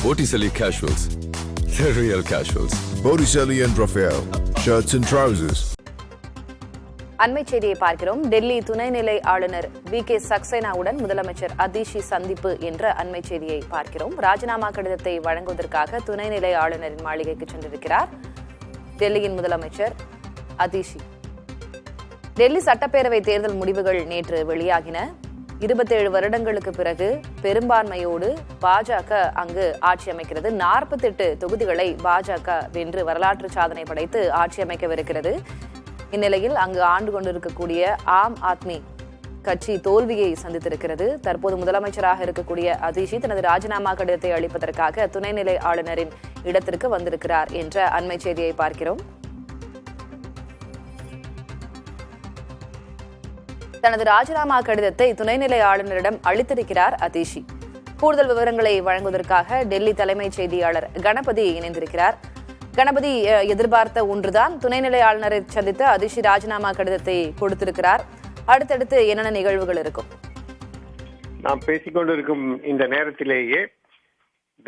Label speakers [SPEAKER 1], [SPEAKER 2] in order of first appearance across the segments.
[SPEAKER 1] Botticelli Casuals. The real casuals.
[SPEAKER 2] Botticelli and Raphael, shirts and trousers.
[SPEAKER 3] அண்மை செய்தியை பார்க்கிறோம். டெல்லி துணைநிலை ஆளுநர் VK சக்சேனாவுடன் முதலமைச்சர் அதிஷி சந்திப்பு என்ற அண்மை செய்தியை பார்க்கிறோம். ராஜினாமா கடிதத்தை வழங்குவதற்காக துணைநிலை ஆளுநரின் மாளிகைக்கு சென்றிருக்கிறார் டெல்லியின் முதலமைச்சர் அதிஷி. டெல்லி சட்டப்பேரவை தேர்தல் முடிவுகள் நேற்று வெளியாகின. 27 வருடங்களுக்கு பிறகு பெரும்பான்மையோடு பாஜக அங்கு ஆட்சி அமைக்கிறது. 48 தொகுதிகளை பாஜக வென்று வரலாற்று சாதனை படைத்து ஆட்சி அமைக்கவிருக்கிறது. இந்நிலையில் அங்கு ஆண்டு கொண்டிருக்கக்கூடிய ஆம் ஆத்மி கட்சி தோல்வியை சந்தித்திருக்கிறது. தற்போது முதலமைச்சராக இருக்கக்கூடிய அதிஷி தனது ராஜினாமா கடிதத்தை அளிப்பதற்காக துணைநிலை ஆளுநரின் இடத்திற்கு வந்திருக்கிறார் என்ற அண்மை செய்தியை பார்க்கிறோம். தனது ராஜினாமா கடிதத்தை துணைநிலை ஆளுநரிடம் அளித்திருக்கிறார் அதிஷி. கூடுதல் விவரங்களை வழங்குவதற்காக டெல்லி தலைமைச் செய்தியாளர் கணபதி இணைந்திருக்கிறார். கணபதி, எதிர்பார்த்த ஒன்றுதான், துணைநிலை ஆளுநரை சந்தித்து அதிஷி ராஜினாமா கடிதத்தை கொடுத்திருக்கிறார். அடுத்தடுத்து என்னென்ன நிகழ்வுகள் இருக்கும்?
[SPEAKER 4] நாம் பேசிக்கொண்டிருக்கும் இந்த நேரத்திலேயே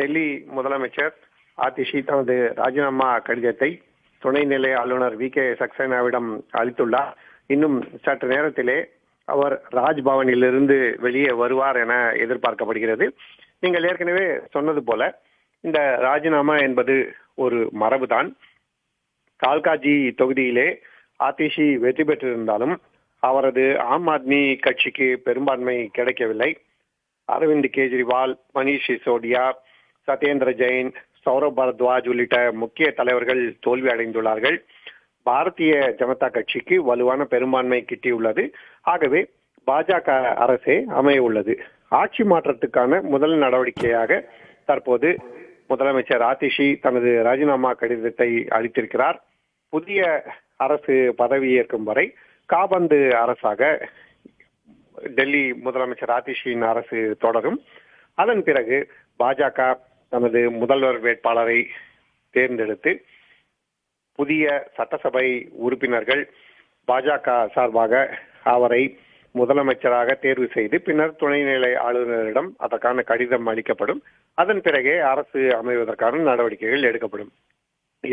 [SPEAKER 4] டெல்லி முதலமைச்சர் அதிஷி தனது ராஜினாமா கடிதத்தை துணைநிலை ஆளுநர் VK சக்சேனாவிடம் அளித்துள்ளார். இன்னும் சற்று நேரத்திலே அவர் ராஜ்பவனிலிருந்து வெளியே வருவார் என எதிர்பார்க்கப்படுகிறது. நீங்கள் ஏற்கனவே சொன்னது போல இந்த ராஜினாமா என்பது ஒரு மரபுதான். கால்காஜி தொகுதியிலே அதிஷி வெற்றி பெற்றிருந்தாலும் அவரது ஆம் ஆத்மி கட்சிக்கு பெரும்பான்மை கிடைக்கவில்லை. அரவிந்த் கெஜ்ரிவால், மணீஷ் சிசோடியா, சத்யேந்திர ஜெயின், சௌரப் பரத்வாஜ் உள்ளிட்ட முக்கிய தலைவர்கள் தோல்வி அடைந்துள்ளார்கள். பாரதிய ஜனதா கட்சிக்கு வலுவான பெரும்பான்மை கிட்டியுள்ளது. ஆகவே பாஜக அரசே அமைய உள்ளது. ஆட்சி மாற்றத்துக்கான முதல் நடவடிக்கையாக தற்போது முதலமைச்சர் அதிஷி தனது ராஜினாமா கடிதத்தை அளித்திருக்கிறார். புதிய அரசு பதவியேற்கும் வரை காபந்து அரசாக டெல்லி முதலமைச்சர் அதிஷியின் அரசு தொடரும். அதன் பிறகு பாஜக தனது முதல்வர் வேட்பாளரை தேர்ந்தெடுத்து புதிய சட்டசபை உறுப்பினர்கள் பாஜக சார்பாக அவரை முதலமைச்சராக தேர்வு செய்து பின்னர் துணைநிலை ஆளுநரிடம் அதற்கான கடிதம் அளிக்கப்படும். அதன் பிறகே அரசு அமைவதற்கான நடவடிக்கைகள் எடுக்கப்படும்.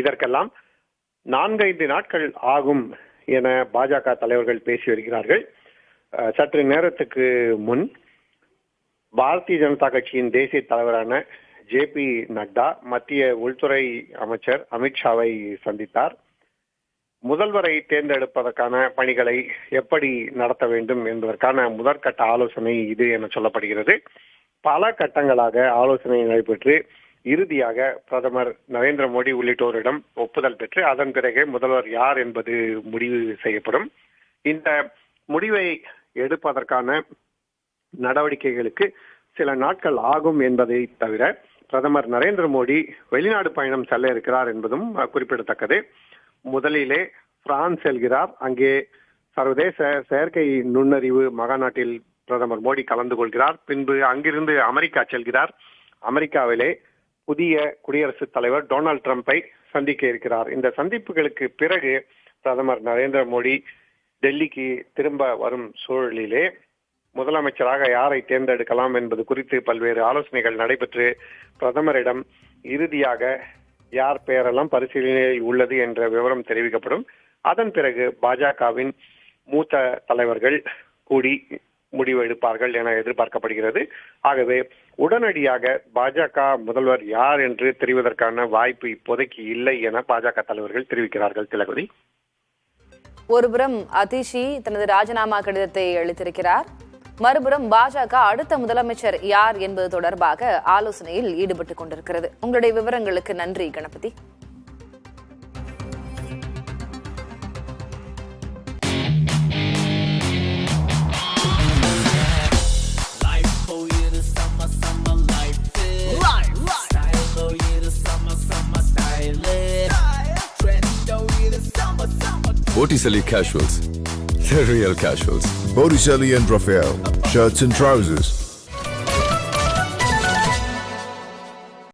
[SPEAKER 4] இதற்கெல்லாம் 4-5 நாட்கள் ஆகும் என பாஜக தலைவர்கள் பேசி வருகிறார்கள். சற்று நேரத்துக்கு முன் பாரதிய ஜனதா கட்சியின் தேசிய தலைவரான JP நட்டா மத்திய உள்துறை அமைச்சர் அமித்ஷாவை சந்தித்தார். முதல்வரை தேர்ந்தெடுப்பதற்கான பணிகளை எப்படி நடத்த வேண்டும் என்பதற்கான முதற்கட்ட ஆலோசனை இது என சொல்லப்படுகிறது. பல கட்டங்களாக ஆலோசனை நடைபெற்று இறுதியாக பிரதமர் நரேந்திர மோடி உள்ளிட்டோரிடம் ஒப்புதல் பெற்று அதன் பிறகு முதல்வர் யார் என்பது முடிவு செய்யப்படும். இந்த முடிவை எடுப்பதற்கான நடவடிக்கைகளுக்கு சில நாட்கள் ஆகும் என்பதை தவிர பிரதமர் நரேந்திர மோடி வெளிநாடு பயணம் செல்ல இருக்கிறார் என்பதும் குறிப்பிடத்தக்கது. முதலிலே பிரான்ஸ் செல்கிறார். அங்கே சர்வதேச செயற்கை நுண்ணறிவு மகாநாட்டில் பிரதமர் மோடி கலந்து கொள்கிறார். பின்பு அங்கிருந்து அமெரிக்கா செல்கிறார். அமெரிக்காவிலே புதிய குடியரசுத் தலைவர் டொனால்டு டிரம்பை சந்திக்க இருக்கிறார். இந்த சந்திப்புகளுக்கு பிறகு பிரதமர் நரேந்திர மோடி டெல்லிக்கு திரும்ப வரும் சூழலிலே முதலமைச்சராக யாரை தேர்ந்தெடுக்கலாம் என்பது குறித்து பல்வேறு ஆலோசனைகள் நடைபெற்று பிரதமரிடம் இறுதியாக யார் பெயரெல்லாம் பரிசீலனையில் உள்ளது என்ற விவரம் தெரிவிக்கப்படும். அதன் பிறகு பாஜகவின் மூத்த தலைவர்கள் கூடி முடிவு எடுப்பார்கள் என எதிர்பார்க்கப்படுகிறது. ஆகவே உடனடியாக பாஜக முதல்வர் யார் என்று தெரிவதற்கான வாய்ப்பு இப்போதைக்கு இல்லை என பாஜக தலைவர்கள் தெரிவிக்கிறார்கள். திலகவதி,
[SPEAKER 3] ஒருபுறம் அதிஷி தனது ராஜினாமா கடிதத்தை அளித்திருக்கிறார், மறுபுறம் பாஜக அடுத்த முதலமைச்சர் யார் என்பது தொடர்பாக ஆலோசனையில் ஈடுபட்டுக் கொண்டிருக்கிறது. உங்களுடைய விவரங்களுக்கு நன்றி Ganapathi.
[SPEAKER 1] Botticelli Casuals. The real casuals.
[SPEAKER 2] Botticelli and Raphael, shirts and trousers.